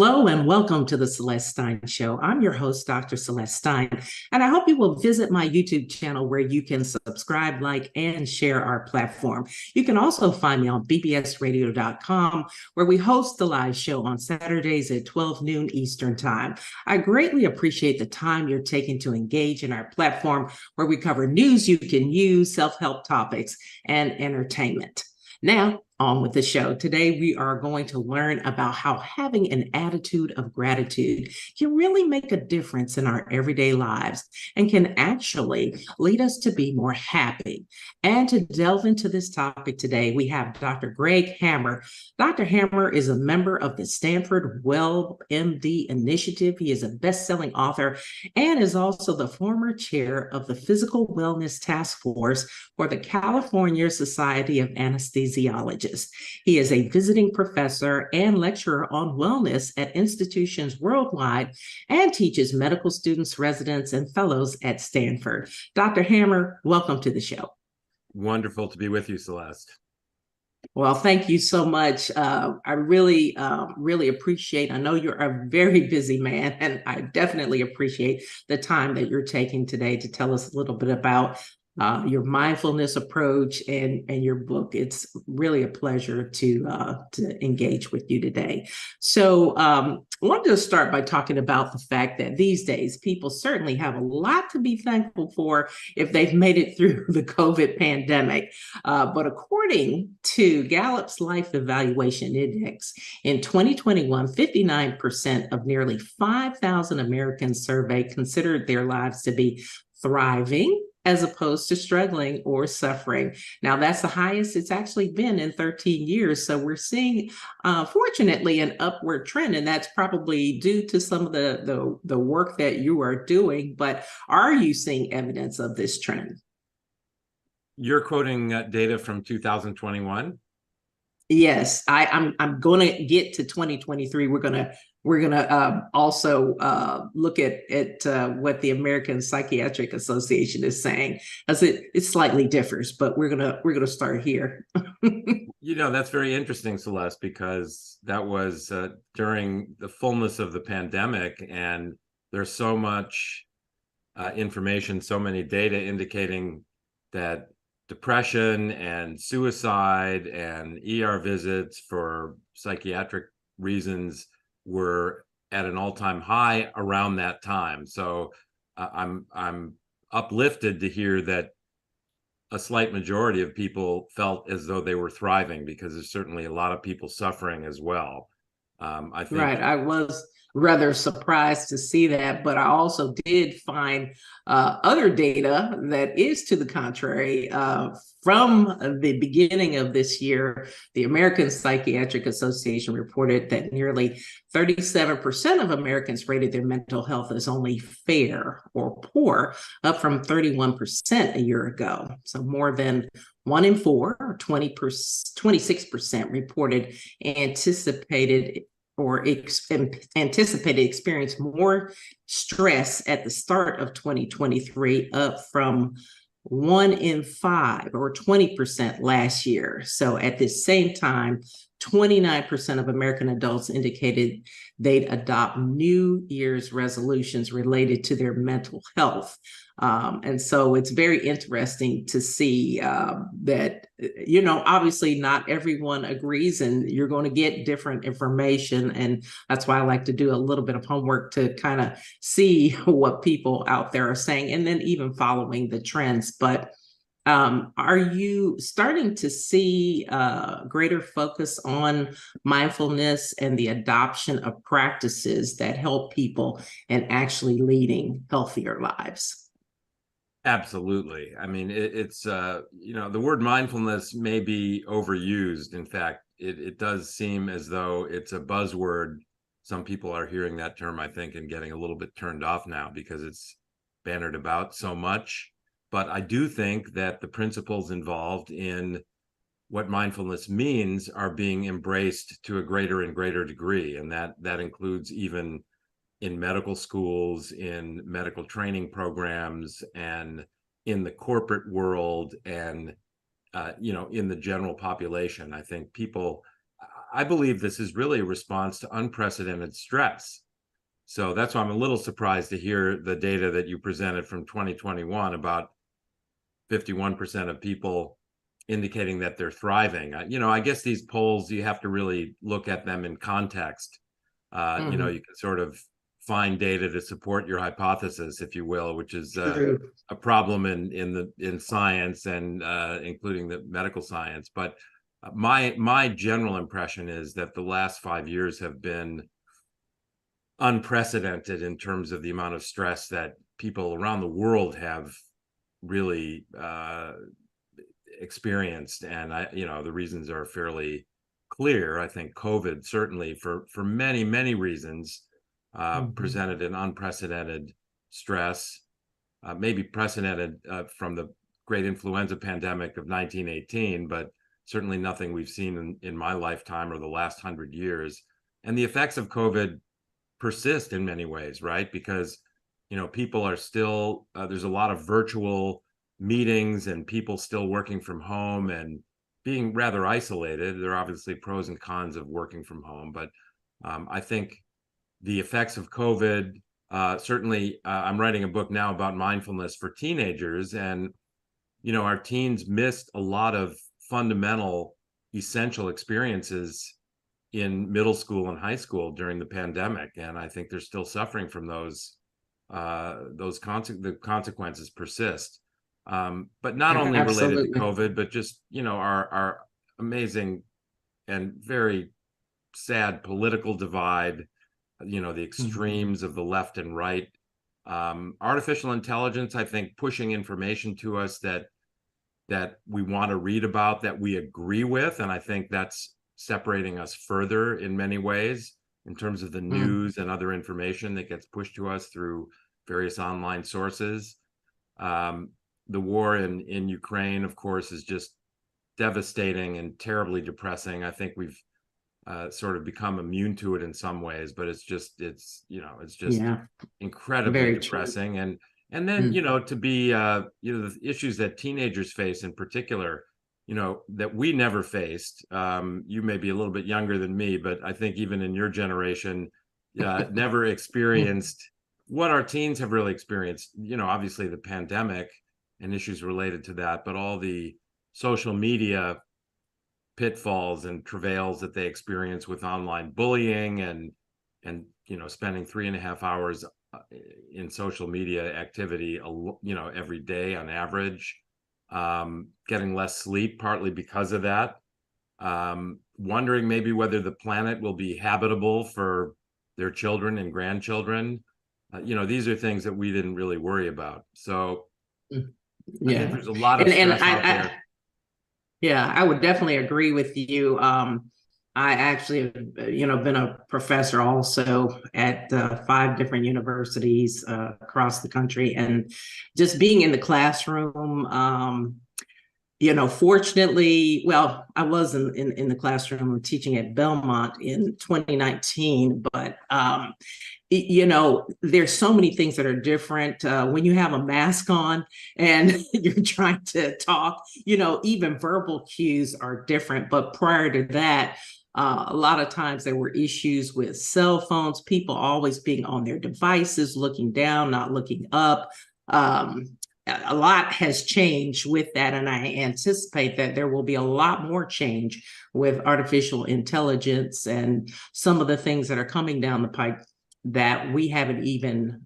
Hello and welcome to the Celeste Stein Show. I'm your host, Dr. Celeste Stein, and I hope you will visit my YouTube channel where you can subscribe, like, and share our platform. You can also find me on bbsradio.com, where we host the live show on Saturdays at 12 noon Eastern Time. I greatly appreciate the time you're taking to engage in our platform, where we cover news you can use, self-help topics, and entertainment. Now, on with the show. Today, we are going to learn about how having an attitude of gratitude can really make a difference in our everyday lives and can actually lead us to be more happy. And to delve into this topic today, we have Dr. Greg Hammer. Dr. Hammer is a member of the Stanford Well MD Initiative. He is a best-selling author and is also the former chair of the Physical Wellness Task Force for the California Society of Anesthesiologists. He is a visiting professor and lecturer on wellness at institutions worldwide and teaches medical students, residents, and fellows at Stanford. Dr. Hammer, welcome to the show. Wonderful to be with you, Celeste. Well, thank you so much. I really appreciate, I know you're a very busy man, and I definitely appreciate the time that you're taking today to tell us a little bit about your mindfulness approach and your book. It's really a pleasure to engage with you today. So I wanted to start by talking about the fact that these days people certainly have a lot to be thankful for if they've made it through the COVID pandemic. But according to Gallup's Life Evaluation Index, in 2021, 59% of nearly 5,000 Americans surveyed considered their lives to be thriving as opposed to struggling or suffering. Now, that's the highest it's actually been in 13 years. So we're seeing, fortunately, an upward trend, and that's probably due to some of the work that you are doing. But are you seeing evidence of this trend? You're quoting data from 2021? Yes, I'm going to get to 2023. We're gonna also look at what the American Psychiatric Association is saying, as it slightly differs, but we're gonna start here. You know, that's very interesting, Celeste, because that was during the fullness of the pandemic, and there's so much information, so many data indicating that depression and suicide and ER visits for psychiatric reasons were at an all-time high around that time. So I'm uplifted to hear that a slight majority of people felt as though they were thriving, because there's certainly a lot of people suffering as well. I think Right. I was rather surprised to see that, but I also did find other data that is to the contrary. From the beginning of this year, the American Psychiatric Association reported that nearly 37% of Americans rated their mental health as only fair or poor, up from 31% a year ago. So more than 1 in 4, or 26%, reported anticipated experience more stress at the start of 2023, up from 1 in 5, or 20%, last year. So at the same time, 29% of American adults indicated they'd adopt New Year's resolutions related to their mental health. And so it's very interesting to see that, obviously not everyone agrees, and you're going to get different information. And that's why I like to do a little bit of homework to kind of see what people out there are saying, and then even following the trends. But are you starting to see greater focus on mindfulness and the adoption of practices that help people in actually leading healthier lives? absolutely. I mean, it's the word mindfulness may be overused. In fact, it does seem as though it's a buzzword. Some people are hearing that term, I think, and getting a little bit turned off now because it's bannered about so much. But I do think that the principles involved in what mindfulness means are being embraced to a greater and greater degree. And that includes even in medical schools, in medical training programs, and in the corporate world, and in the general population. I think people, I believe this is really a response to unprecedented stress. So that's why I'm a little surprised to hear the data that you presented from 2021 about 51% of people indicating that they're thriving. I guess these polls, you have to really look at them in context. You can sort of find data to support your hypothesis, if you will, which is a problem in science and including the medical science. But my general impression is that the last 5 years have been unprecedented in terms of the amount of stress that people around the world have really experienced. And the reasons are fairly clear. I think COVID certainly for many, many reasons presented an unprecedented stress, maybe precedented from the great influenza pandemic of 1918, but certainly nothing we've seen in my lifetime or the last 100 years. And the effects of COVID persist in many ways, right? Because, people are still, there's a lot of virtual meetings and people still working from home and being rather isolated. There are obviously pros and cons of working from home, but I think the effects of COVID, certainly I'm writing a book now about mindfulness for teenagers, and, our teens missed a lot of fundamental, essential experiences in middle school and high school during the pandemic. And I think they're still suffering from those the consequences persist. But not only related to COVID, but just, our amazing and very sad political divide, the extremes of the left and right. Artificial intelligence, I think, pushing information to us that we want to read about, that we agree with. And I think that's separating us further in many ways in terms of the news and other information that gets pushed to us through various online sources. The war in Ukraine, of course, is just devastating and terribly depressing. I think we've sort of become immune to it in some ways, but it's just incredibly very depressing. True. And then, to be, the issues that teenagers face in particular, that we never faced. You may be a little bit younger than me, but I think even in your generation, never experienced what our teens have really experienced. Obviously the pandemic and issues related to that, but all the social media pitfalls and travails that they experience with online bullying and spending 3.5 hours in social media activity, every day on average. Getting less sleep partly because of that, wondering maybe whether the planet will be habitable for their children and grandchildren. These are things that we didn't really worry about. So I think there's a lot of stress out there. Yeah, I would definitely agree with you. I actually have, been a professor also at 5 different universities across the country, and just being in the classroom, fortunately, well, I was in the classroom teaching at Belmont in 2019, but there's so many things that are different when you have a mask on and you're trying to talk, even verbal cues are different. But prior to that, a lot of times there were issues with cell phones, people always being on their devices, looking down, not looking up. A lot has changed with that, and I anticipate that there will be a lot more change with artificial intelligence and some of the things that are coming down the pipe that we haven't even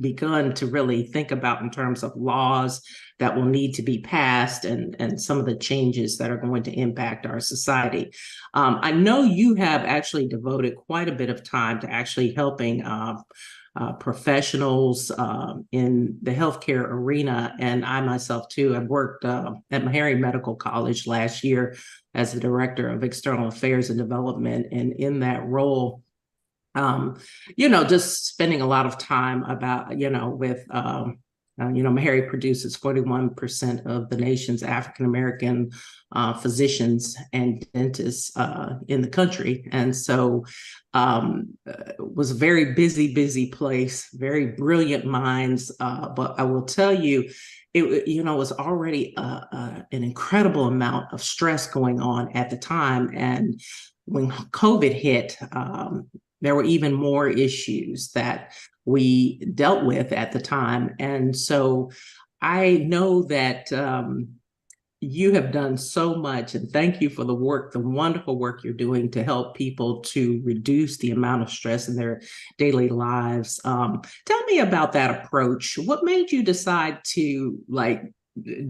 begun to really think about in terms of laws that will need to be passed and some of the changes that are going to impact our society. I know you have actually devoted quite a bit of time to actually helping professionals in the healthcare arena. And I myself too, I've worked at Meharry Medical College last year as the Director of External Affairs and Development. And in that role, just spending a lot of time about, with, Meharry produces 41% of the nation's African-American physicians and dentists in the country. And so it was a very busy place, very brilliant minds. But I will tell you, it was already an incredible amount of stress going on at the time. And when COVID hit, there were even more issues that we dealt with at the time. And so I know that you have done so much, and thank you for the work, the wonderful work you're doing to help people to reduce the amount of stress in their daily lives. Tell me about that approach. What made you decide to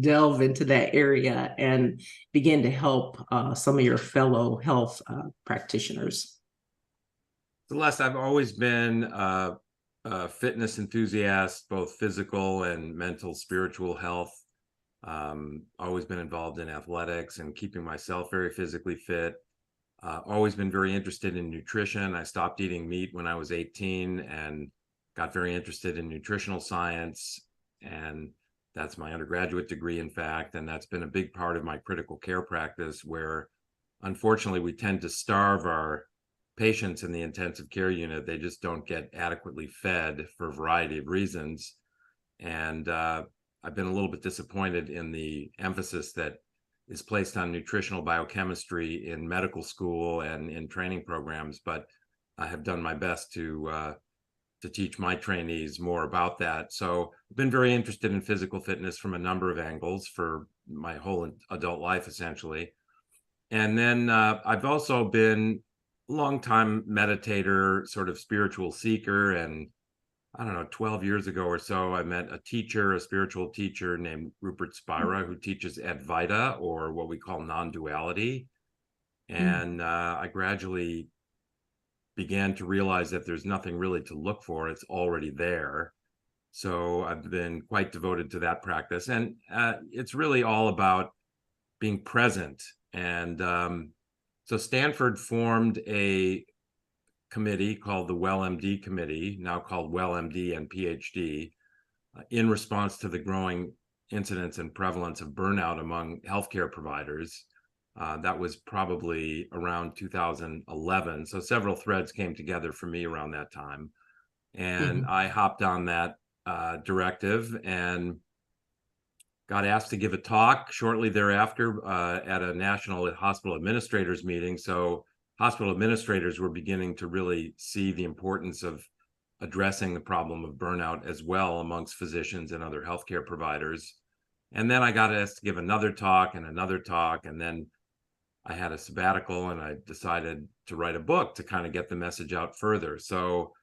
delve into that area and begin to help some of your fellow health practitioners? Celeste, I've always been a fitness enthusiast, both physical and mental, spiritual health. Always been involved in athletics and keeping myself very physically fit. Always been very interested in nutrition. I stopped eating meat when I was 18 and got very interested in nutritional science. And that's my undergraduate degree, in fact. And that's been a big part of my critical care practice, where unfortunately we tend to starve our patients in the intensive care unit. They just don't get adequately fed for a variety of reasons. And I've been a little bit disappointed in the emphasis that is placed on nutritional biochemistry in medical school and in training programs, but I have done my best to teach my trainees more about that. So I've been very interested in physical fitness from a number of angles for my whole adult life, essentially. And then I've also been a long-time meditator, sort of spiritual seeker, and I don't know, 12 years ago or so, I met a teacher, a spiritual teacher named Rupert Spira, who teaches Advaita, or what we call non-duality. And I gradually began to realize that there's nothing really to look for. It's already there. So I've been quite devoted to that practice. And it's really all about being present. And so Stanford formed a committee called the WellMD Committee, now called WellMD and PhD, in response to the growing incidence and prevalence of burnout among healthcare providers. That was probably around 2011. So several threads came together for me around that time. And I hopped on that directive and got asked to give a talk shortly thereafter at a national hospital administrators meeting. So hospital administrators were beginning to really see the importance of addressing the problem of burnout as well amongst physicians and other healthcare providers. And then I got asked to give another talk, and then I had a sabbatical, and I decided to write a book to kind of get the message out further. So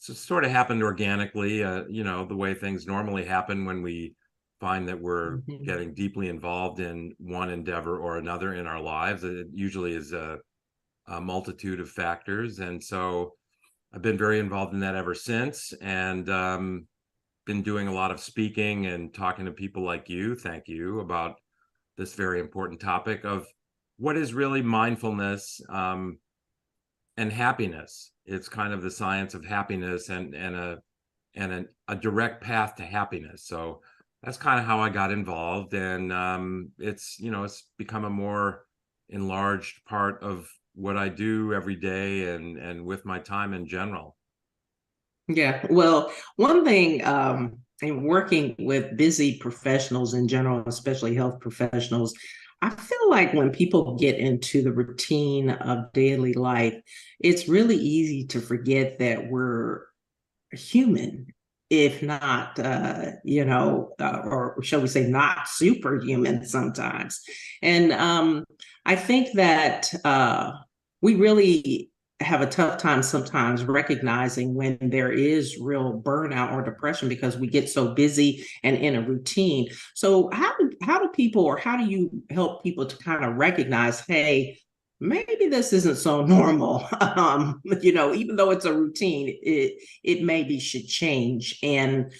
it sort of happened organically, the way things normally happen when we find that we're getting deeply involved in one endeavor or another in our lives. It usually is a multitude of factors. And so I've been very involved in that ever since, and been doing a lot of speaking and talking to people like you, thank you, about this very important topic of what is really mindfulness and happiness. It's kind of the science of happiness and a direct path to happiness. So that's kind of how I got involved, and it's become a more enlarged part of what I do every day and with my time in general. Yeah, well, one thing in working with busy professionals in general, especially health professionals, I feel like when people get into the routine of daily life, it's really easy to forget that we're human, if not, or shall we say, not superhuman sometimes. And I think that we really have a tough time sometimes recognizing when there is real burnout or depression because we get so busy and in a routine. So how do people, or how do you help people to kind of recognize, hey, maybe this isn't so normal? Even though it's a routine, it maybe should change. And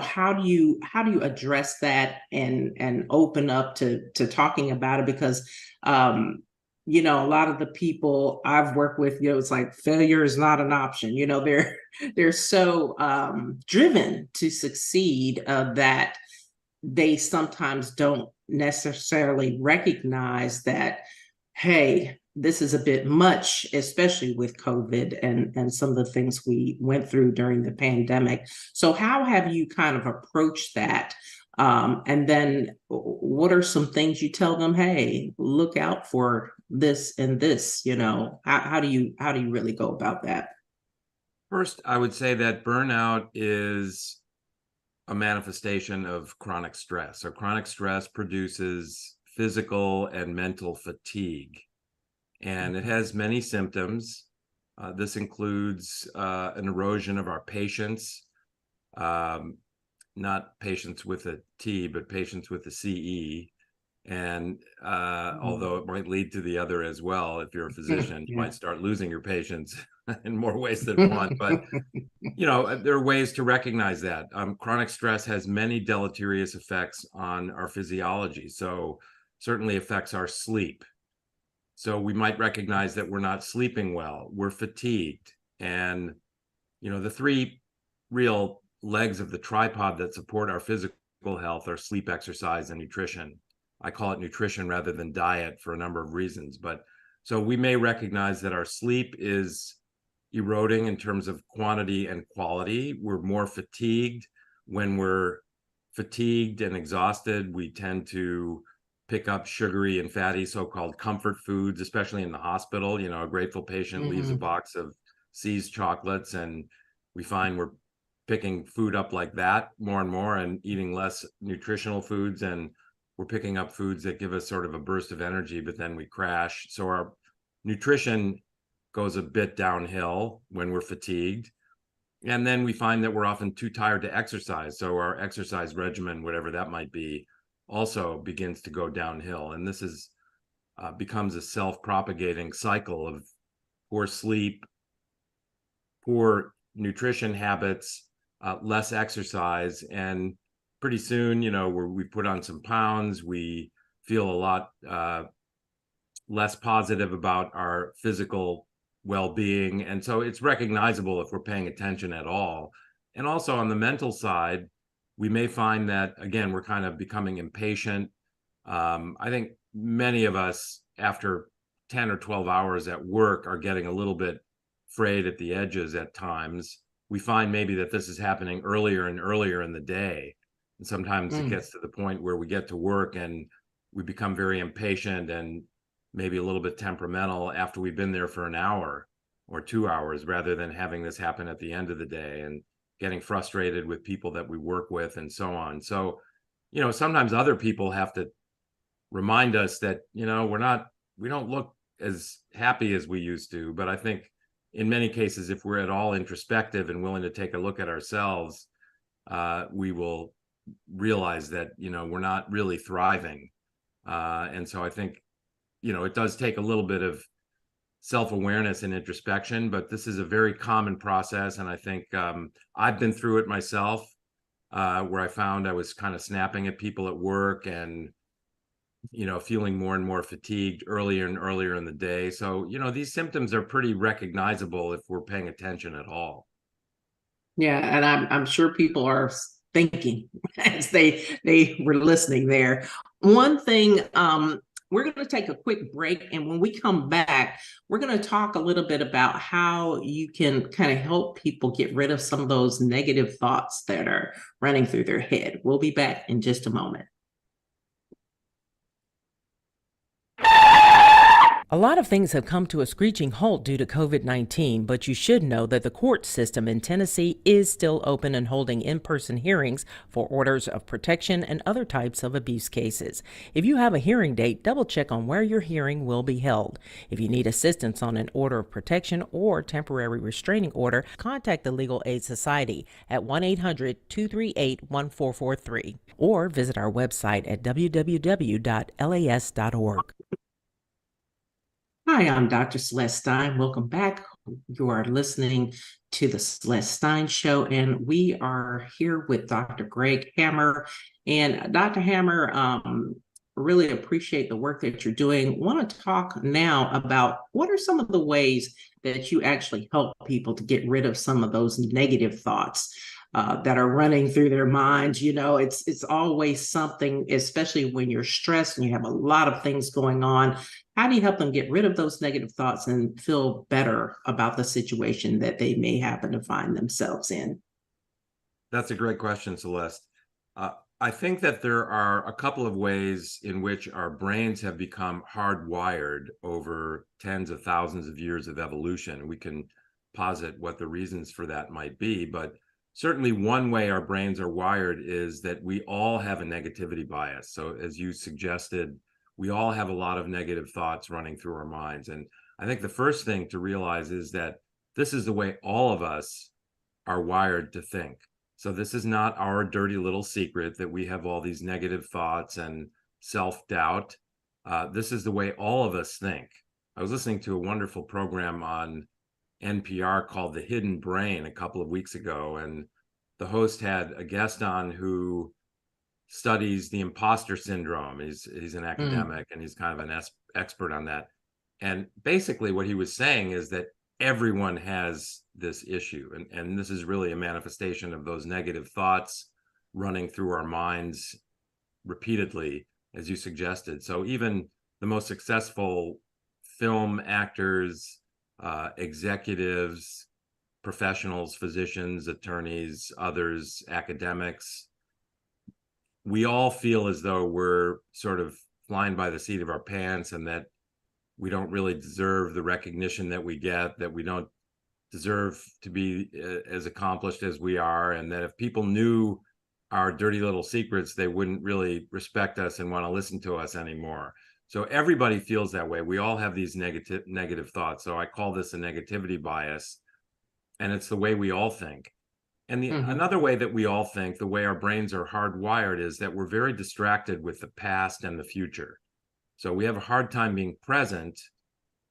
how do you address that and open up to talking about it? Because a lot of the people I've worked with, it's like failure is not an option. They're so driven to succeed that they sometimes don't necessarily recognize that, hey, this is a bit much, especially with COVID and some of the things we went through during the pandemic. So how have you kind of approached that? And then what are some things you tell them, hey, look out for this and this, how do you really go about that? First, I would say that burnout is a manifestation of chronic stress. So chronic stress produces physical and mental fatigue, and it has many symptoms. This includes an erosion of our patience, um, not patients with a T, but patients with a CE. And although it might lead to the other as well, if you're a physician, you might start losing your patients in more ways than one. But there are ways to recognize that. Chronic stress has many deleterious effects on our physiology. So certainly affects our sleep. So we might recognize that we're not sleeping well, we're fatigued. And, the three real legs of the tripod that support our physical health are sleep, exercise, and nutrition. I call it nutrition rather than diet for a number of reasons. But so we may recognize that our sleep is eroding in terms of quantity and quality. We're more fatigued. When we're fatigued and exhausted, we tend to pick up sugary and fatty so-called comfort foods, especially in the hospital. A grateful patient leaves a box of C's chocolates, and we find we're picking food up like that more and more and eating less nutritional foods, and we're picking up foods that give us sort of a burst of energy, but then we crash. So our nutrition goes a bit downhill when we're fatigued. And then we find that we're often too tired to exercise. So our exercise regimen, whatever that might be, also begins to go downhill. And this is becomes a self-propagating cycle of poor sleep, poor nutrition habits, less exercise. And pretty soon, we put on some pounds, we feel a lot less positive about our physical well-being. And so it's recognizable if we're paying attention at all. And also on the mental side, we may find that, again, we're kind of becoming impatient. I think many of us, after 10 or 12 hours at work, are getting a little bit frayed at the edges at times. We find maybe that this is happening earlier and earlier in the day. And sometimes it gets to the point where we get to work and we become very impatient and maybe a little bit temperamental after we've been there for an hour or 2 hours, rather than having this happen at the end of the day and getting frustrated with people that we work with and so on. So, sometimes other people have to remind us that, we don't look as happy as we used to. But I think in many cases, if we're at all introspective and willing to take a look at ourselves, we will realize that, we're not really thriving. And so I think, it does take a little bit of self-awareness and introspection, but this is a very common process. And I think I've been through it myself, where I found I was kind of snapping at people at work and, feeling more and more fatigued earlier and earlier in the day. So, these symptoms are pretty recognizable if we're paying attention at all. Yeah, and I'm sure people are thinking as they were listening there. One thing, we're going to take a quick break, and when we come back, we're going to talk a little bit about how you can kind of help people get rid of some of those negative thoughts that are running through their head. We'll be back in just a moment. A lot of things have come to a screeching halt due to COVID-19, but you should know that the court system in Tennessee is still open and holding in-person hearings for orders of protection and other types of abuse cases. If you have a hearing date, double check on where your hearing will be held. If you need assistance on an order of protection or temporary restraining order, contact the Legal Aid Society at 1-800-238-1443 or visit our website at www.las.org. Hi, I'm Dr. Celeste Stein. Welcome back. You are listening to the Celeste Stein Show, and we are here with Dr. Greg Hammer. And Dr. Hammer, really appreciate the work that you're doing. Want to talk now about what are some of the ways that you actually help people to get rid of some of those negative thoughts that are running through their minds. It's always something, especially when you're stressed and you have a lot of things going on. How do you help them get rid of those negative thoughts and feel better about the situation that they may happen to find themselves in? That's a great question, Celeste. I think that there are a couple of ways in which our brains have become hardwired over tens of thousands of years of evolution. We can posit what the reasons for that might be, but certainly one way our brains are wired is that we all have a negativity bias. So as you suggested, we all have a lot of negative thoughts running through our minds. And I think the first thing to realize is that this is the way all of us are wired to think. So this is not our dirty little secret that we have all these negative thoughts and self-doubt. This is the way all of us think. I was listening to a wonderful program on NPR called The Hidden Brain a couple of weeks ago, and the host had a guest on who studies the imposter syndrome. He's an academic and he's kind of an expert on that. And basically what he was saying is that everyone has this issue, and this is really a manifestation of those negative thoughts running through our minds repeatedly, as you suggested. So even the most successful film actors, executives, professionals, physicians, attorneys, others, academics, we all feel as though we're sort of flying by the seat of our pants, and that we don't really deserve the recognition that we get, that we don't deserve to be as accomplished as we are, and that if people knew our dirty little secrets, they wouldn't really respect us and want to listen to us anymore. So everybody feels that way. We all have these negative thoughts. So I call this a negativity bias, and it's the way we all think. And another way that we all think, the way our brains are hardwired, is that we're very distracted with the past and the future. So we have a hard time being present,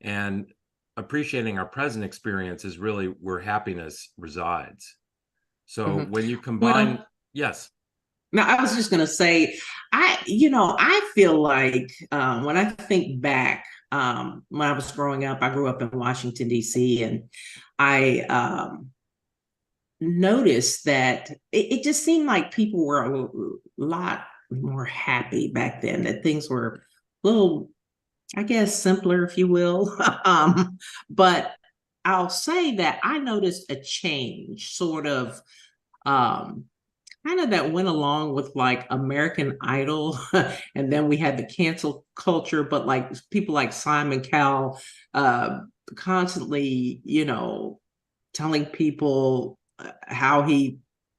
and appreciating our present experience is really where happiness resides. So when you combine, Well, yes. now I was just going to say, I feel like when I think back, when I was growing up, I grew up in Washington, D.C., and I noticed that it just seemed like people were a lot more happy back then, that things were a little, I guess, simpler, if you will. But I'll say that I noticed a change, sort of, kind of that went along with like American Idol, and then we had the cancel culture. But like people like Simon Cowell, constantly, telling people how he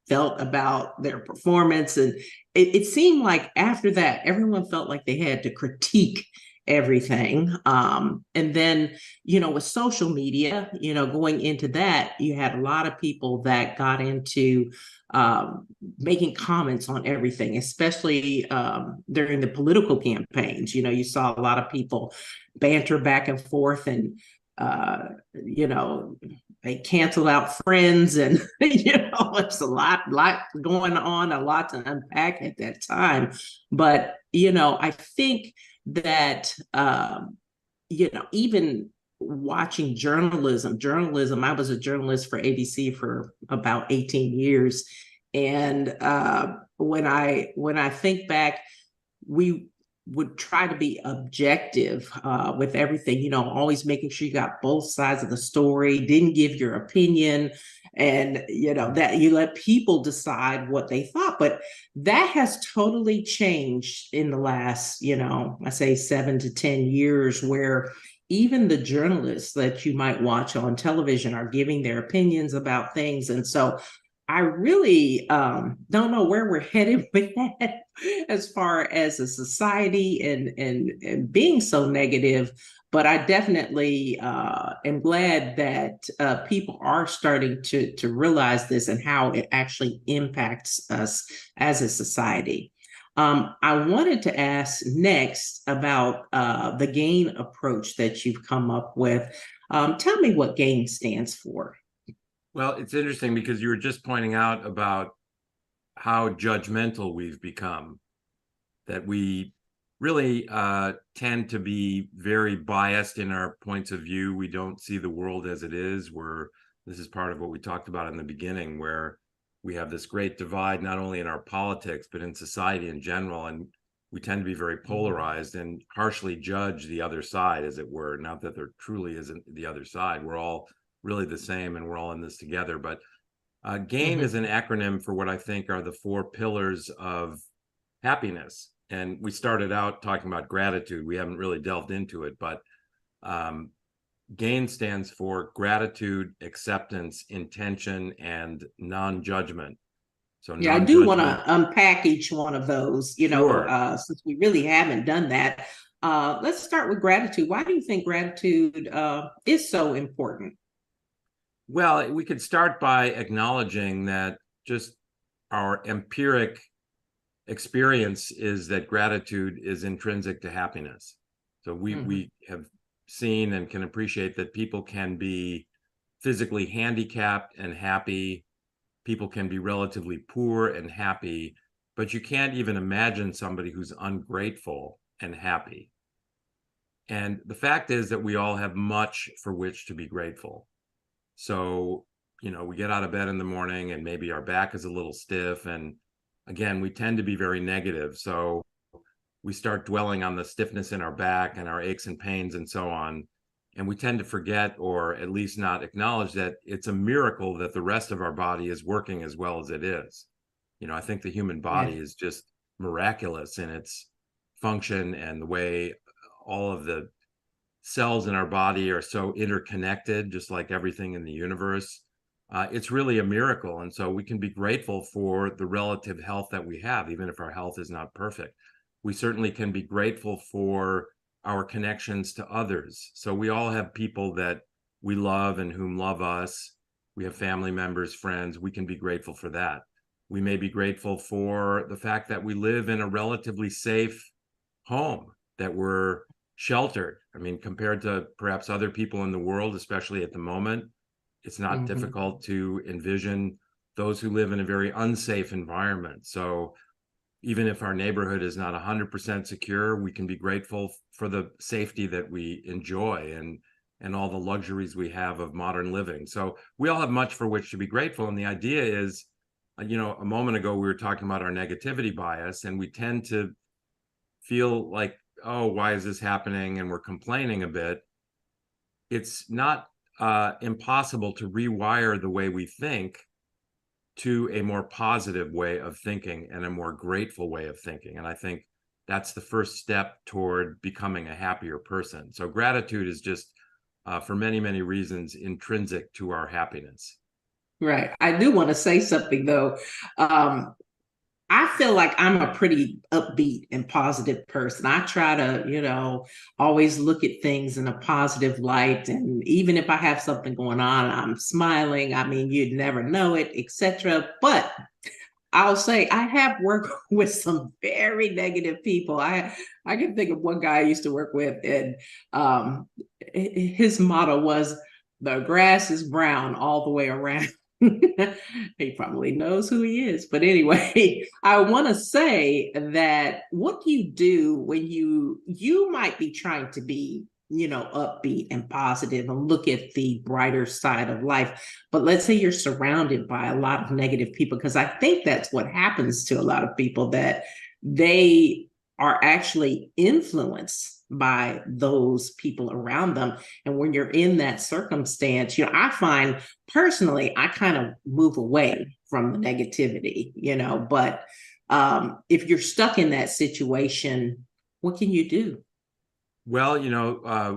felt about their performance, and it seemed like after that, everyone felt like they had to critique everything. And then, with social media, going into that, you had a lot of people that got into making comments on everything, especially during the political campaigns. You saw a lot of people banter back and forth, and they canceled out Friends, and it's a lot going on, a lot to unpack at that time. But I think that even watching journalism, I was a journalist for ABC for about 18 years, and when I think back, we would try to be objective with everything, always making sure you got both sides of the story, didn't give your opinion, and that you let people decide what they thought. But that has totally changed in the last, I say 7 to 10 years, where even the journalists that you might watch on television are giving their opinions about things. And so I really don't know where we're headed with that as far as a society, and being so negative. But I definitely am glad that people are starting to realize this and how it actually impacts us as a society. I wanted to ask next about the GAIN approach that you've come up with. Tell me what GAIN stands for. Well, it's interesting because you were just pointing out about how judgmental we've become, that we really tend to be very biased in our points of view. We don't see the world as it is. This is part of what we talked about in the beginning, where we have this great divide, not only in our politics, but in society in general. And we tend to be very polarized and harshly judge the other side, as it were. Not that there truly isn't the other side. We're all really the same, and we're all in this together. But GAIN is an acronym for what I think are the 4 pillars of happiness. And we started out talking about gratitude. We haven't really delved into it, but GAIN stands for gratitude, acceptance, intention, and non-judgment. So Yeah, I do want non-judgment. to unpack each one of those, Sure. since we really haven't done that. Let's start with gratitude. Why do you think gratitude is so important? Well, we could start by acknowledging that just our empiric experience is that gratitude is intrinsic to happiness. So we have seen and can appreciate that people can be physically handicapped and happy. People can be relatively poor and happy, but you can't even imagine somebody who's ungrateful and happy. And the fact is that we all have much for which to be grateful. So, we get out of bed in the morning and maybe our back is a little stiff. And again, we tend to be very negative. So we start dwelling on the stiffness in our back and our aches and pains and so on. And we tend to forget, or at least not acknowledge, that it's a miracle that the rest of our body is working as well as it is. I think the human body is just miraculous in its function and the way all of the cells in our body are so interconnected, just like everything in the universe. It's really a miracle. And so we can be grateful for the relative health that we have, even if our health is not perfect. We certainly can be grateful for our connections to others. So we all have people that we love and whom love us. We have family members, friends. We can be grateful for that. We may be grateful for the fact that we live in a relatively safe home, that we're sheltered. I mean, compared to perhaps other people in the world, especially at the moment, it's not difficult to envision those who live in a very unsafe environment. So even if our neighborhood is not 100% secure, we can be grateful for the safety that we enjoy and all the luxuries we have of modern living. So we all have much for which to be grateful. And the idea is, a moment ago, we were talking about our negativity bias, and we tend to feel like, oh, why is this happening? And we're complaining a bit. It's not impossible to rewire the way we think to a more positive way of thinking and a more grateful way of thinking. And I think that's the first step toward becoming a happier person. So gratitude is just, for many, many reasons, intrinsic to our happiness. Right. I do want to say something though. I feel like I'm a pretty upbeat and positive person. I try to, always look at things in a positive light. And even if I have something going on, I'm smiling. I mean, you'd never know it, etc. But I'll say I have worked with some very negative people. I can think of one guy I used to work with, and his motto was, "The grass is brown all the way around." He probably knows who he is. But anyway, I want to say that what you do when you might be trying to be, upbeat and positive and look at the brighter side of life. But let's say you're surrounded by a lot of negative people, because I think that's what happens to a lot of people, that they are actually influenced by those people around them. And when you're in that circumstance, I find personally, I kind of move away from the negativity, but if you're stuck in that situation, what can you do? Well,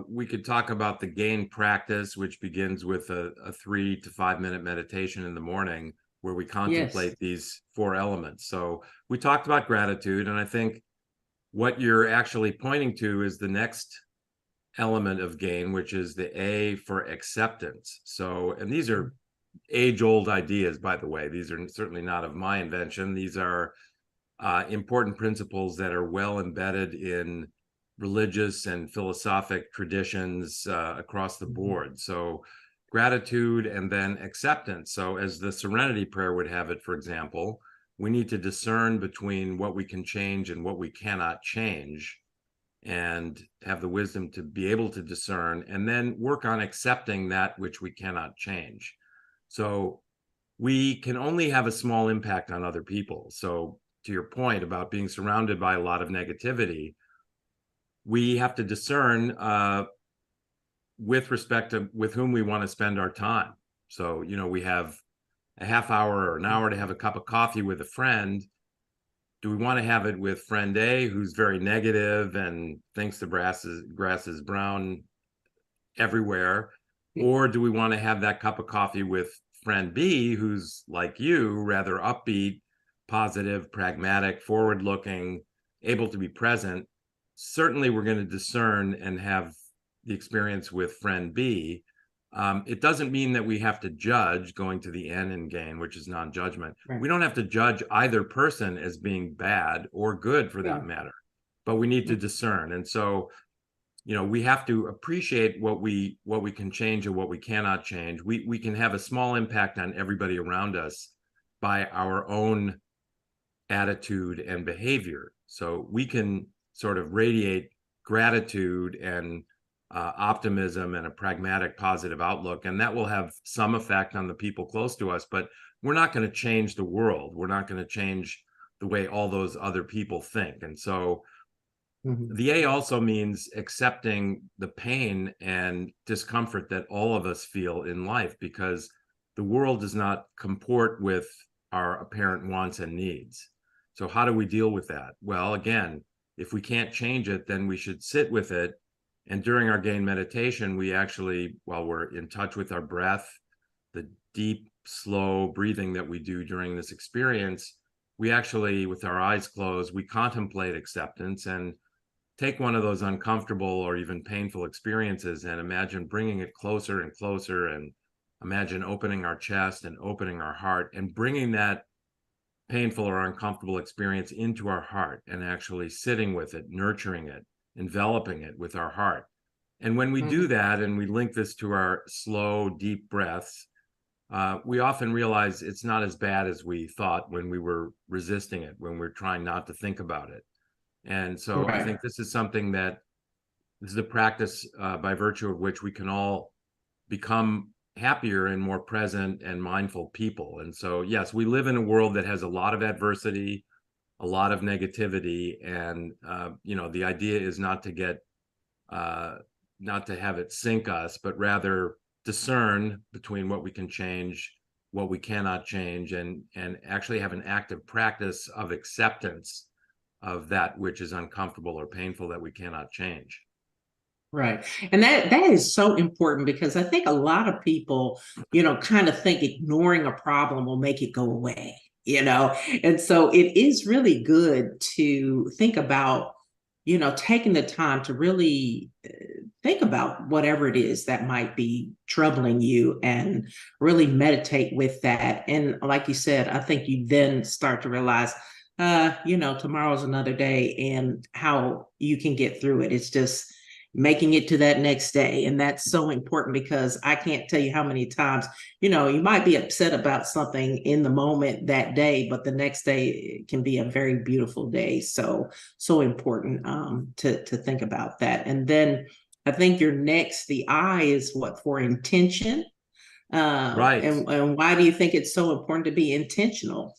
we could talk about the GAIN practice, which begins with a 3 to 5 minute meditation in the morning where we Yes. contemplate these 4 elements. So we talked about gratitude, and I think what you're actually pointing to is the next element of GAIN, which is the A for acceptance. So, and these are age-old ideas, by the way. These are certainly not of my invention. These are important principles that are well embedded in religious and philosophic traditions across the board. So gratitude and then acceptance. So as the Serenity Prayer would have it, for example, we need to discern between what we can change and what we cannot change, and have the wisdom to be able to discern, and then work on accepting that which we cannot change. So we can only have a small impact on other people. So to your point about being surrounded by a lot of negativity, we have to discern with respect to with whom we want to spend our time. So, we have a half hour or an hour to have a cup of coffee with a friend. Do we want to have it with friend A, who's very negative and thinks the grass is brown everywhere? Or do we want to have that cup of coffee with friend B, who's like you, rather upbeat, positive, pragmatic, forward-looking, able to be present? Certainly, we're going to discern and have the experience with friend B. It doesn't mean that we have to judge, going to the end and gain, which is non-judgment. Right. We don't have to judge either person as being bad or good for that matter, but we need to discern. And so, we have to appreciate what we can change and what we cannot change. We can have a small impact on everybody around us by our own attitude and behavior. So we can sort of radiate gratitude and optimism and a pragmatic, positive outlook, and that will have some effect on the people close to us. But we're not going to change the world. We're not going to change the way all those other people think. And so the A also means accepting the pain and discomfort that all of us feel in life, because the world does not comport with our apparent wants and needs. So how do we deal with that? Well, again, if we can't change it, then we should sit with it. And during our gain meditation, we actually, while we're in touch with our breath, the deep, slow breathing that we do during this experience, we actually, with our eyes closed, we contemplate acceptance and take one of those uncomfortable or even painful experiences and imagine bringing it closer and closer, and imagine opening our chest and opening our heart and bringing that painful or uncomfortable experience into our heart and actually sitting with it, nurturing it, enveloping it with our heart. And when we do that, and we link this to our slow, deep breaths, we often realize it's not as bad as we thought when we were resisting it, when we're trying not to think about it. And so I think this is something that this is a practice by virtue of which we can all become happier and more present and mindful people. And so, yes, we live in a world that has a lot of adversity, a lot of negativity, and the idea is not to have it sink us, but rather discern between what we can change, what we cannot change, and actually have an active practice of acceptance of that which is uncomfortable or painful that we cannot change. Right. And that is so important, because I think a lot of people, kind of think ignoring a problem will make it go away, and so it is really good to think about, taking the time to really think about whatever it is that might be troubling you and really meditate with that. And like you said, I think you then start to realize, tomorrow's another day, and how you can get through it. It's just making it to that next day. And that's so important, because I can't tell you how many times, you might be upset about something in the moment that day, but the next day can be a very beautiful day. So important to think about that. And then I think the I is what, for intention. Right. And why do you think it's so important to be intentional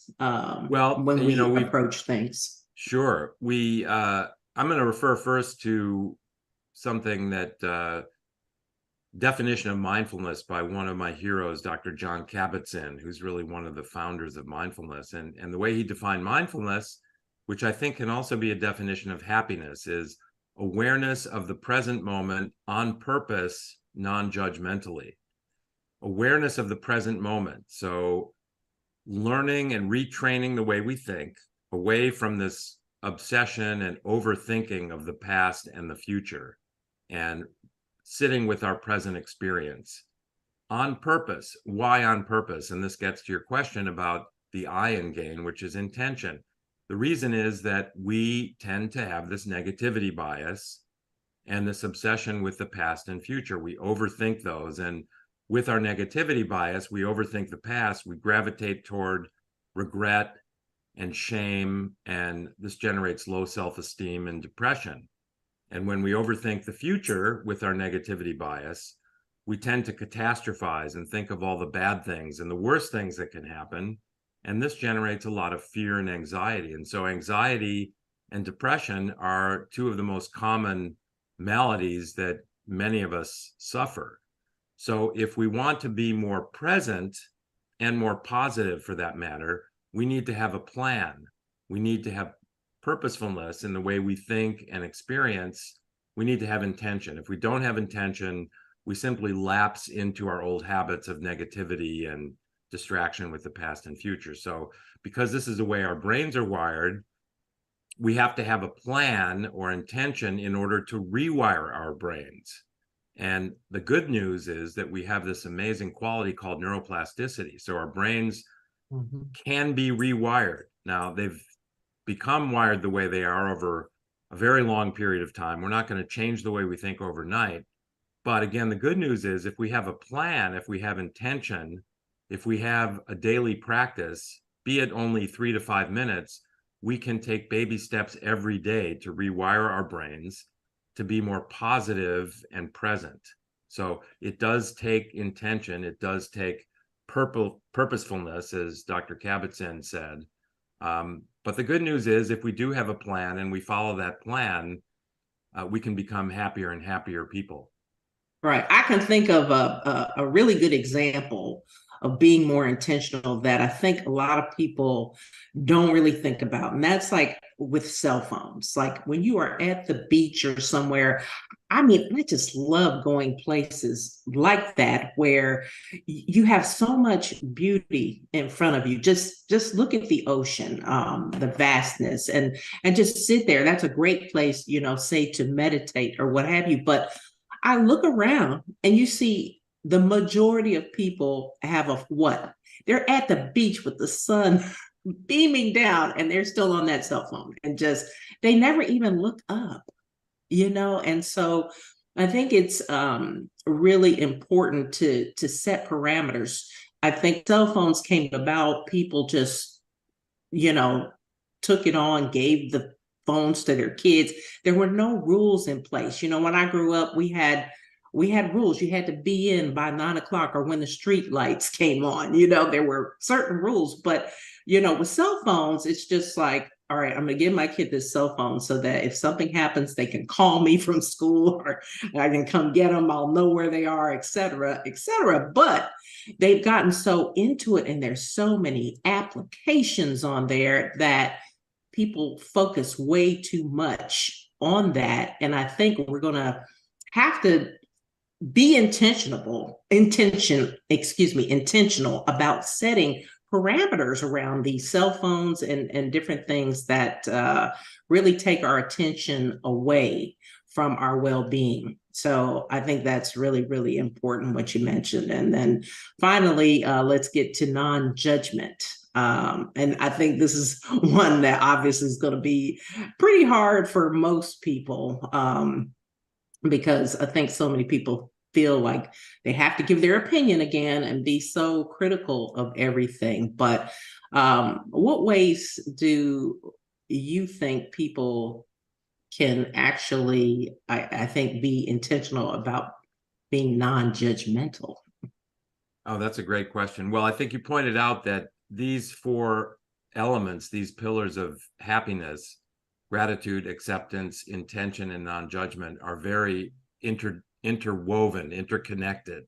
when we approach things? Sure. I'm going to refer first to something that definition of mindfulness by one of my heroes, Dr. John Kabat-Zinn, who's really one of the founders of mindfulness. And the way he defined mindfulness, which I think can also be a definition of happiness, is awareness of the present moment on purpose, non-judgmentally. Awareness of the present moment. So learning and retraining the way we think away from this obsession and overthinking of the past and the future, and sitting with our present experience on purpose. Why on purpose? And this gets to your question about the I in gain, which is intention. The reason is that we tend to have this negativity bias and this obsession with the past and future. We overthink those. And with our negativity bias, we overthink the past, we gravitate toward regret and shame, and this generates low self-esteem and depression. And when we overthink the future with our negativity bias, we tend to catastrophize and think of all the bad things and the worst things that can happen. And this generates a lot of fear and anxiety. And so anxiety and depression are two of the most common maladies that many of us suffer. So if we want to be more present and more positive, for that matter, we need to have a plan. we need to have purposefulness in the way we think and experience. We need to have intention. If we don't have intention, we simply lapse into our old habits of negativity and distraction with the past and future. So because this is the way our brains are wired, we have to have a plan or intention in order to rewire our brains. And the good news is that we have this amazing quality called neuroplasticity. So our brains can be rewired. Now, they've become wired the way they are over a very long period of time. We're not going to change the way we think overnight. But again, the good news is if we have a plan, if we have intention, if we have a daily practice, be it only 3 to 5 minutes, we can take baby steps every day to rewire our brains to be more positive and present. So it does take intention. It does take purposefulness, as Dr. Kabat-Zinn said. But the good news is if we do have a plan and we follow that plan, we can become happier and happier people. Right. I can think of a really good example of being more intentional that I think a lot of people don't really think about. And that's like with cell phones. Like when you are at the beach or somewhere, I mean, I just love going places like that where you have so much beauty in front of you. Just look at the ocean, the vastness, and just sit there. That's a great place, say to meditate or what have you. But I look around and you see the majority of people have a what? They're at the beach with the sun beaming down and they're still on that cell phone and just, they never even look up, And so I think it's really important to set parameters. I think cell phones came about, people just, took it on, gave the phones to their kids. There were no rules in place. When I grew up, we had rules. You had to be in by 9 o'clock or when the street lights came on. There were certain rules. But, with cell phones, it's just like, all right, I'm going to give my kid this cell phone so that if something happens, they can call me from school or I can come get them. I'll know where they are, et cetera, et cetera. But they've gotten so into it and there's so many applications on there that people focus way too much on that. And I think we're going to have to be intentional about setting parameters around these cell phones and different things that really take our attention away from our well-being. So I think that's really, really important what you mentioned. And then finally, let's get to non-judgment. And I think this is one that obviously is going to be pretty hard for most people because I think so many people feel like they have to give their opinion again and be so critical of everything. But what ways do you think people can actually, I think, be intentional about being non-judgmental? Oh, that's a great question. Well, I think you pointed out that these 4 elements, these pillars of happiness, gratitude, acceptance, intention, and non-judgment are very interwoven, interconnected.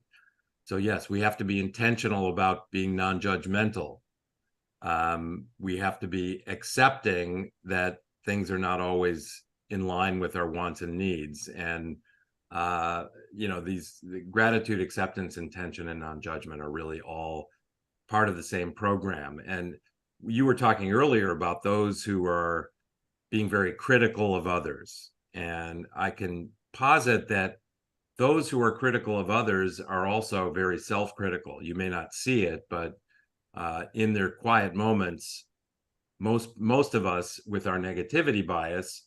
So yes, we have to be intentional about being non-judgmental. We have to be accepting that things are not always in line with our wants and needs. And, these gratitude, acceptance, intention, and non-judgment are really all part of the same program. And you were talking earlier about those who are being very critical of others. And I can posit that those who are critical of others are also very self-critical. You may not see it, but in their quiet moments, most of us with our negativity bias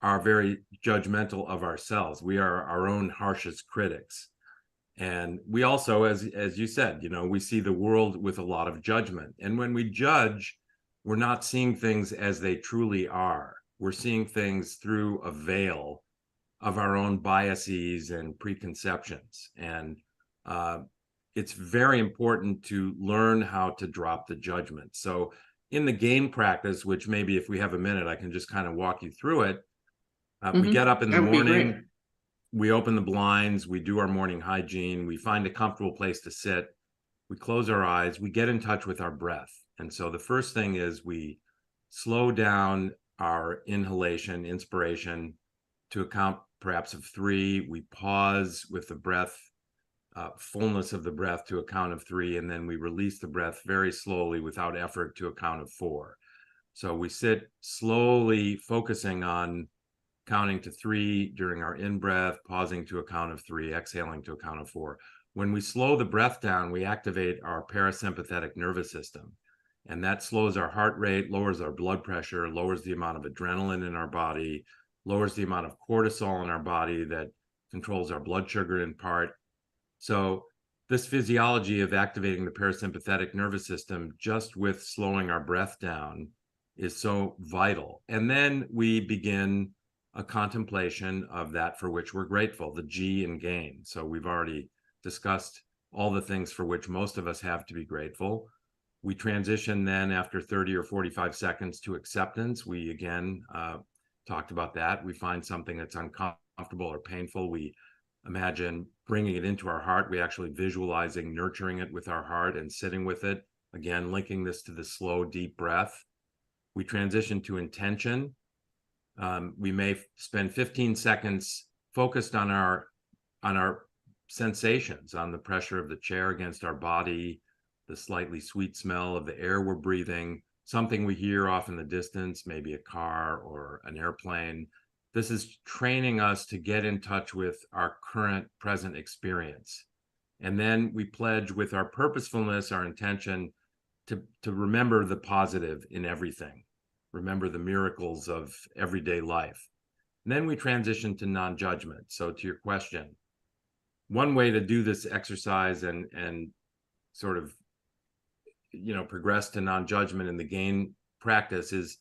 are very judgmental of ourselves. We are our own harshest critics. And we also, as you said, we see the world with a lot of judgment. And when we judge, we're not seeing things as they truly are. We're seeing things through a veil of our own biases and preconceptions. And it's very important to learn how to drop the judgment. So in the game practice, which maybe if we have a minute, I can just kind of walk you through it. We get up in the morning, we open the blinds, we do our morning hygiene, we find a comfortable place to sit, we close our eyes, we get in touch with our breath. And so the first thing is we slow down our inhalation, inspiration to a count perhaps of 3. We pause with the breath, fullness of the breath to a count of 3, and then we release the breath very slowly without effort to a count of 4. So we sit slowly focusing on counting to 3 during our in-breath, pausing to a count of 3, exhaling to a count of 4. When we slow the breath down, we activate our parasympathetic nervous system, and that slows our heart rate, lowers our blood pressure, lowers the amount of adrenaline in our body, lowers the amount of cortisol in our body that controls our blood sugar in part. So this physiology of activating the parasympathetic nervous system just with slowing our breath down is so vital. And then we begin a contemplation of that for which we're grateful, the G in gain. So we've already discussed all the things for which most of us have to be grateful. We transition then after 30 or 45 seconds to acceptance. We again talked about that. We find something that's uncomfortable or painful. We imagine bringing it into our heart. We actually visualizing nurturing it with our heart and sitting with it. Again, linking this to the slow, deep breath. We transition to intention. We may spend 15 seconds focused on our sensations, on the pressure of the chair against our body, the slightly sweet smell of the air we're breathing, something we hear off in the distance, maybe a car or an airplane. This is training us to get in touch with our current present experience. And then we pledge with our purposefulness, our intention to remember the positive in everything, remember the miracles of everyday life. And then we transition to non-judgment. So to your question, one way to do this exercise and sort of, progress to non-judgment in the gain practice is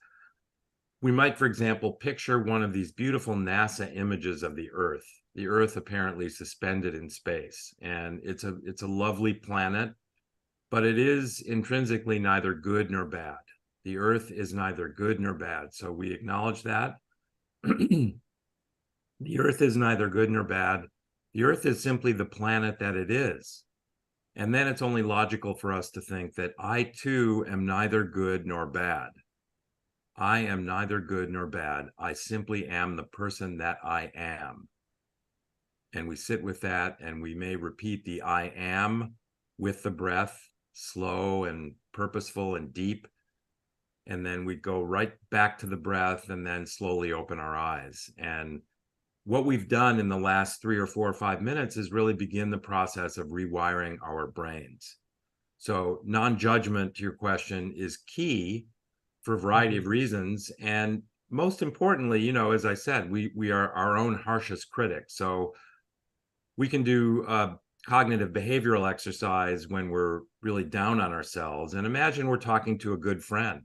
we might, for example, picture one of these beautiful NASA images of the Earth apparently suspended in space. And it's a lovely planet, but it is intrinsically neither good nor bad. The Earth is neither good nor bad. So we acknowledge that. The Earth is neither good nor bad. The Earth is simply the planet that it is. And then it's only logical for us to think that I too am neither good nor bad. I am neither good nor bad. I simply am the person that I am. And we sit with that, and we may repeat the I am with the breath, slow and purposeful and deep. And then we go right back to the breath and then slowly open our eyes. And what we've done in the last 3 or 4 or 5 minutes is really begin the process of rewiring our brains. So non-judgment, to your question, is key for a variety of reasons. And most importantly, as I said, we are our own harshest critics. So we can do cognitive behavioral exercise when we're really down on ourselves. And imagine we're talking to a good friend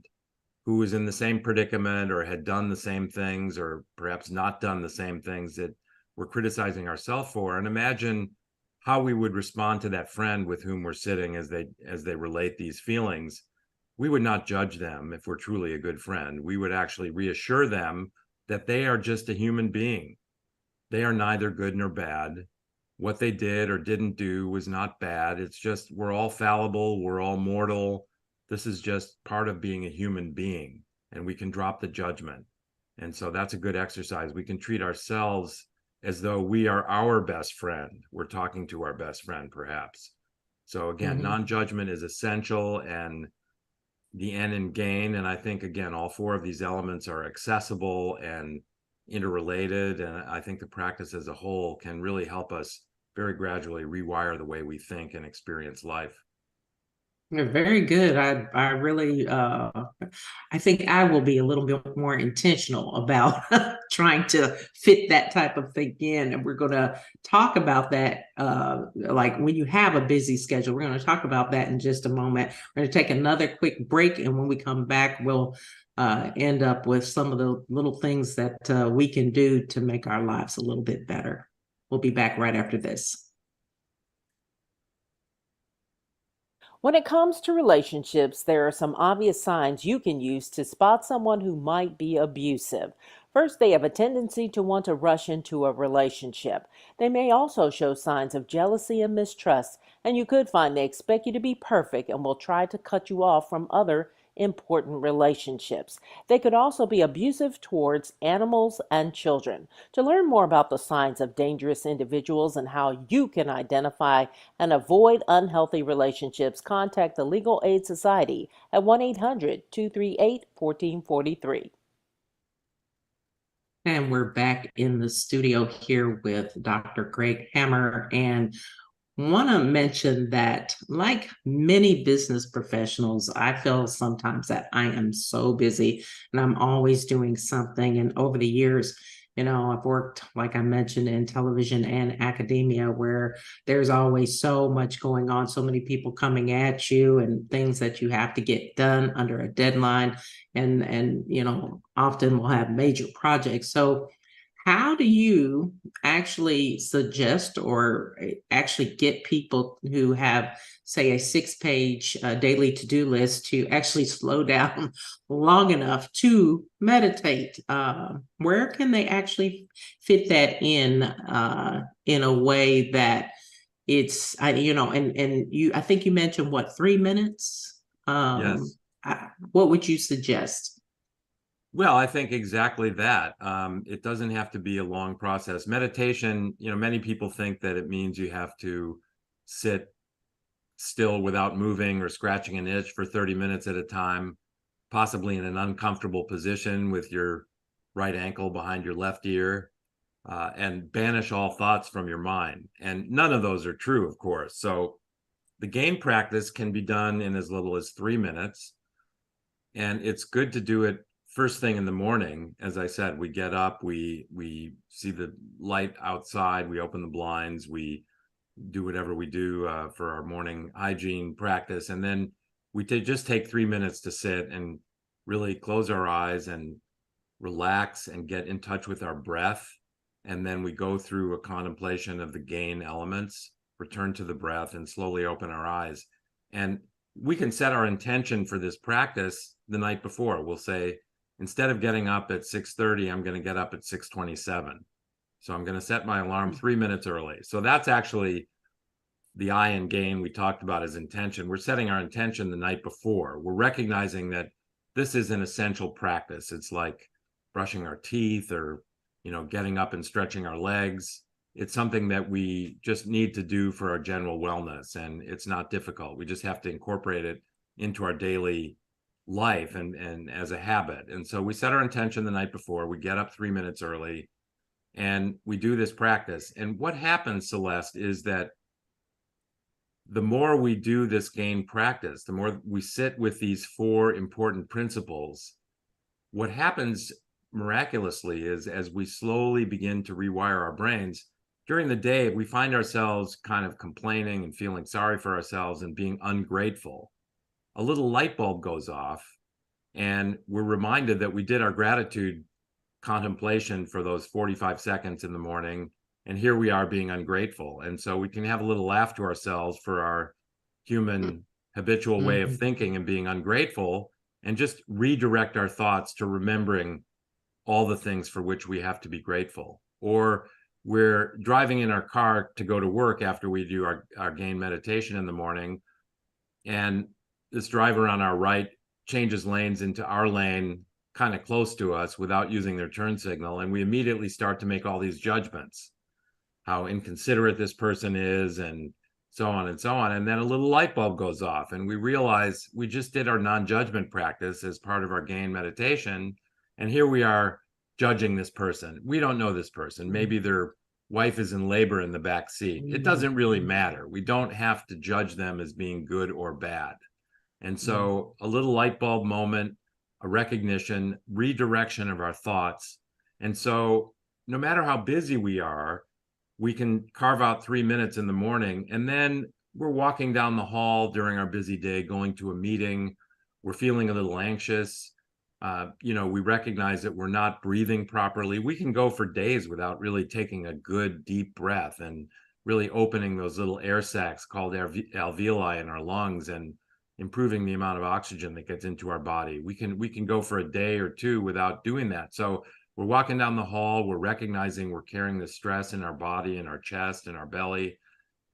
who was in the same predicament or had done the same things or perhaps not done the same things that we're criticizing ourselves for. And imagine how we would respond to that friend with whom we're sitting as they relate these feelings. We would not judge them if we're truly a good friend. We would actually reassure them that they are just a human being. They are neither good nor bad. What they did or didn't do was not bad. It's just we're all fallible. We're all mortal. This is just part of being a human being, and we can drop the judgment. And so that's a good exercise. We can treat ourselves as though we are our best friend. We're talking to our best friend, perhaps. So again, non-judgment is essential, and the N in gain. And I think, again, all 4 of these elements are accessible and interrelated. And I think the practice as a whole can really help us very gradually rewire the way we think and experience life. You're very good. I really I think I will be a little bit more intentional about trying to fit that type of thing in. And we're going to talk about that like when you have a busy schedule. We're going to talk about that in just a moment. We're going to take another quick break, and when we come back, we'll end up with some of the little things that we can do to make our lives a little bit better. We'll be back right after this. When it comes to relationships, there are some obvious signs you can use to spot someone who might be abusive. First, they have a tendency to want to rush into a relationship. They may also show signs of jealousy and mistrust, and you could find they expect you to be perfect and will try to cut you off from other important relationships. They could also be abusive towards animals and children. To learn more about the signs of dangerous individuals and how you can identify and avoid unhealthy relationships, contact the Legal Aid Society at 1-800-238-1443. And we're back in the studio here with Dr. Greg Hammer, and want to mention that, like many business professionals, I feel sometimes that I am so busy and I'm always doing something. And over the years, I've worked, like I mentioned, in television and academia, where there's always so much going on, so many people coming at you and things that you have to get done under a deadline. And often we'll have major projects. So how do you actually suggest or actually get people who have, say, a 6-page daily to-do list to actually slow down long enough to meditate? Where can they actually fit that in a way that it's, and you, I think you mentioned what, 3 minutes? Yes. What would you suggest? Well, I think exactly that. It doesn't have to be a long process. Meditation, many people think that it means you have to sit still without moving or scratching an itch for 30 minutes at a time, possibly in an uncomfortable position with your right ankle behind your left ear, and banish all thoughts from your mind. And none of those are true, of course. So the game practice can be done in as little as 3 minutes. And it's good to do it first thing in the morning. As I said, we get up, we see the light outside, we open the blinds, we do whatever we do for our morning hygiene practice, and then we just take 3 minutes to sit and really close our eyes and relax and get in touch with our breath. And then we go through a contemplation of the gain elements, return to the breath, and slowly open our eyes. And we can set our intention for this practice the night before. We'll say, instead of getting up at 6:30, I'm going to get up at 6:27. So I'm going to set my alarm 3 minutes early. So that's actually the I in gain we talked about as intention. We're setting our intention the night before. We're recognizing that this is an essential practice. It's like brushing our teeth or, getting up and stretching our legs. It's something that we just need to do for our general wellness. And it's not difficult. We just have to incorporate it into our daily life and as a habit. And so we set our intention the night before. We get up 3 minutes early and we do this practice. And what happens, Celeste, is that the more we do this gain practice, the more we sit with these 4 important principles, what happens miraculously is, as we slowly begin to rewire our brains, during the day, we find ourselves kind of complaining and feeling sorry for ourselves and being ungrateful. A little light bulb goes off and we're reminded that we did our gratitude contemplation for those 45 seconds in the morning. And here we are being ungrateful. And so we can have a little laugh to ourselves for our human habitual way of thinking and being ungrateful, and just redirect our thoughts to remembering all the things for which we have to be grateful. Or we're driving in our car to go to work after we do our gain meditation in the morning, and this driver on our right changes lanes into our lane kind of close to us without using their turn signal. And we immediately start to make all these judgments, how inconsiderate this person is, and so on and so on. And then a little light bulb goes off and we realize we just did our non-judgment practice as part of our gain meditation. And here we are judging this person. We don't know this person. Maybe their wife is in labor in the back seat. It doesn't really matter. We don't have to judge them as being good or bad. And so a little light bulb moment, a recognition, redirection of our thoughts. And so no matter how busy we are, we can carve out 3 minutes in the morning, and then we're walking down the hall during our busy day, going to a meeting. We're feeling a little anxious. We recognize that we're not breathing properly. We can go for days without really taking a good deep breath and really opening those little air sacs called alveoli in our lungs and improving the amount of oxygen that gets into our body. We can go for a day or two without doing that. So we're walking down the hall, we're recognizing we're carrying the stress in our body, in our chest, in our belly,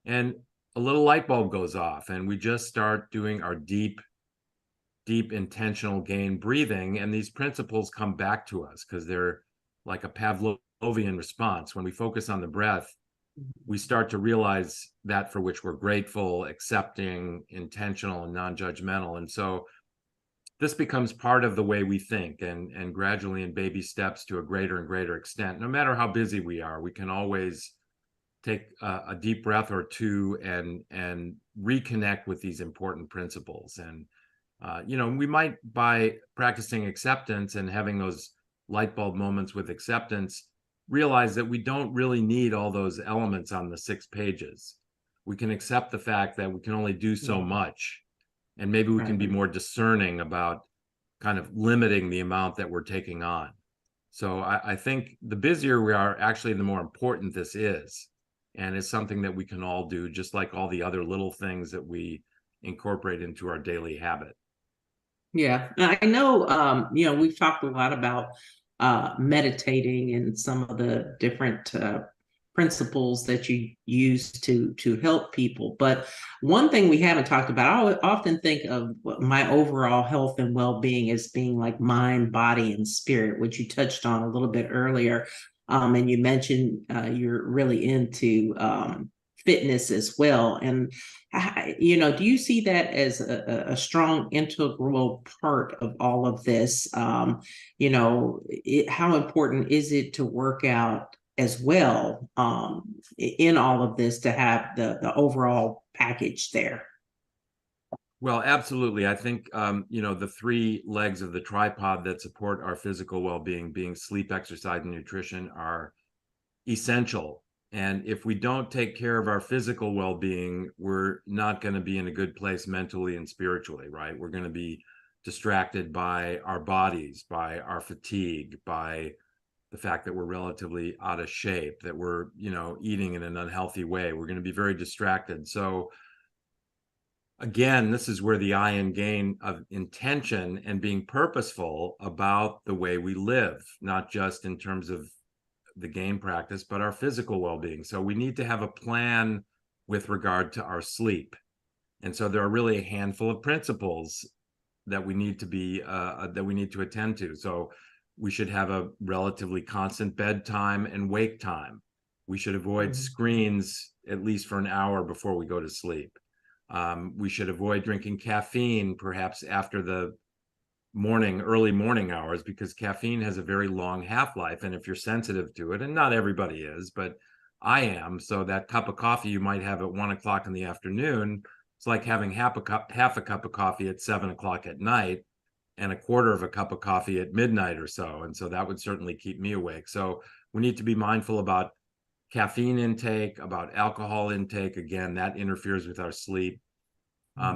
and a little light bulb goes off and we just start doing our deep deep intentional gain breathing. And these principles come back to us because they're like a Pavlovian response. When we focus on the breath, we start to realize that for which we're grateful, accepting, intentional, and non-judgmental. And so this becomes part of the way we think, and gradually in baby steps to a greater and greater extent. No matter how busy we are, we can always take a deep breath or two and reconnect with these important principles. And we might, by practicing acceptance and having those light bulb moments with acceptance, realize that we don't really need all those elements on the 6 pages. We can accept the fact that we can only do so much, and maybe we can be more discerning about kind of limiting the amount that we're taking on. So I think the busier we are, actually, the more important this is. And it's something that we can all do, just like all the other little things that we incorporate into our daily habit. Yeah, I know, we've talked a lot about meditating and some of the different principles that you use to help people. But one thing we haven't talked about, I often think of my overall health and well-being as being like mind, body, and spirit, which you touched on a little bit earlier. And you mentioned you're really into fitness as well. And, do you see that as a strong integral part of all of this? How important is it to work out as well in all of this to have the overall package there? Well, absolutely. I think, the 3 legs of the tripod that support our physical well-being, being sleep, exercise, and nutrition, are essential. And if we don't take care of our physical well-being, we're not going to be in a good place mentally and spiritually, right? We're going to be distracted by our bodies, by our fatigue, by the fact that we're relatively out of shape, that we're, eating in an unhealthy way. We're going to be very distracted. So again, this is where the I and gain of intention and being purposeful about the way we live, not just in terms of the gain practice, but our physical well-being. So we need to have a plan with regard to our sleep. And so there are really a handful of principles that we need to attend to. So we should have a relatively constant bedtime and wake time. We should avoid screens at least for an hour before we go to sleep. We should avoid drinking caffeine, perhaps after the early morning hours, because caffeine has a very long half-life. And if you're sensitive to it, and not everybody is, but I am, so that cup of coffee you might have at 1 o'clock in the afternoon, it's like having half a cup of coffee at 7 o'clock at night and a quarter of a cup of coffee at midnight or so. And so that would certainly keep me awake. So we need to be mindful about caffeine intake, about alcohol intake. Again, that interferes with our sleep.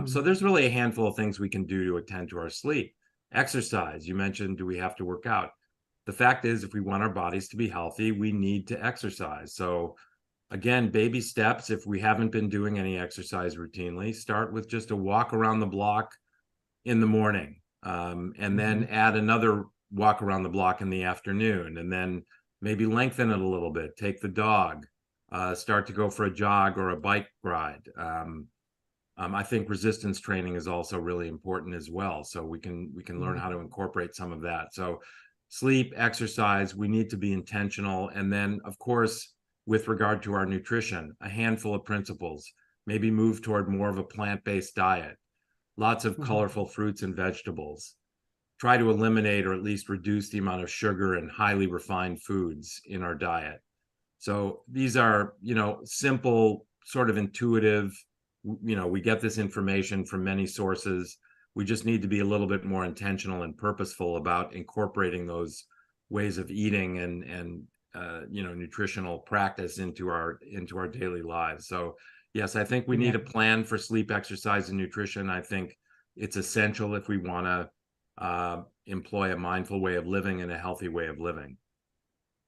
So there's really a handful of things we can do to attend to our sleep. Exercise, you mentioned, do we have to work out? The fact is, if we want our bodies to be healthy, we need to exercise. So again, baby steps. If we haven't been doing any exercise routinely, start with just a walk around the block in the morning, and then add another walk around the block in the afternoon, and then maybe lengthen it a little bit. Take the dog, start to go for a jog or a bike ride. I think resistance training is also really important as well. So we can learn how to incorporate some of that. So sleep, exercise, we need to be intentional. And then, of course, with regard to our nutrition, a handful of principles, maybe move toward more of a plant-based diet, lots of colorful fruits and vegetables. Try to eliminate or at least reduce the amount of sugar and highly refined foods in our diet. So these are, simple, sort of intuitive. We get this information from many sources. We just need to be a little bit more intentional and purposeful about incorporating those ways of eating and nutritional practice into our daily lives. So yes, I think we need a plan for sleep, exercise, and nutrition. I think it's essential if we want to employ a mindful way of living and a healthy way of living.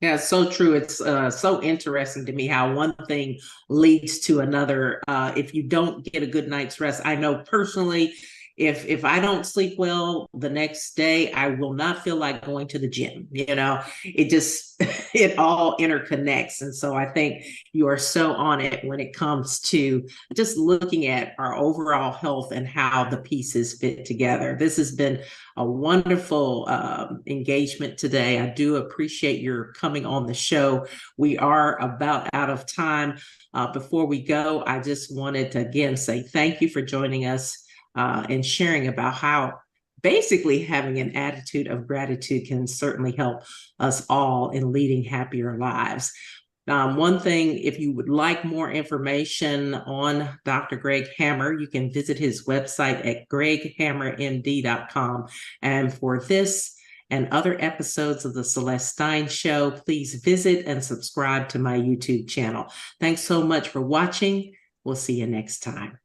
Yeah, it's so true. It's so interesting to me how one thing leads to another. If you don't get a good night's rest, I know personally, if I don't sleep well the next day, I will not feel like going to the gym. It just it all interconnects. And so I think you are so on it when it comes to just looking at our overall health and how the pieces fit together. This has been a wonderful engagement today. I do appreciate your coming on the show. We are about out of time. Before we go, I just wanted to again say thank you for joining us and sharing about how basically having an attitude of gratitude can certainly help us all in leading happier lives. One thing, if you would like more information on Dr. Greg Hammer, you can visit his website at greghammermd.com. And for this and other episodes of the Celeste Stein Show, please visit and subscribe to my YouTube channel. Thanks so much for watching. We'll see you next time.